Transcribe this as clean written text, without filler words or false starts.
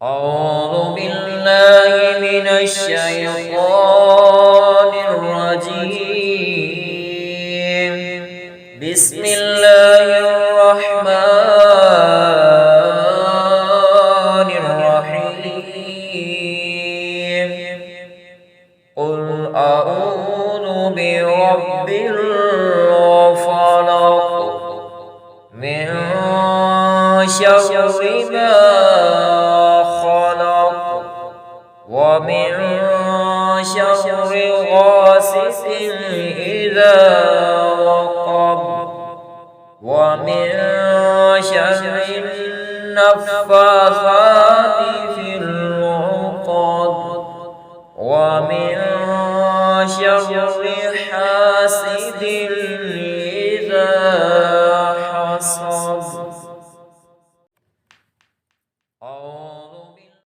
أعوذ بالله من الشيطان الرجيم. بسم الله الرحمن الرحيم. قل أعوذ برب الفلق من شر ما خلق ومن شر غاسق إذا وقب ومن شر النفاثات في العقد ومن شر حاسد إذا حسد.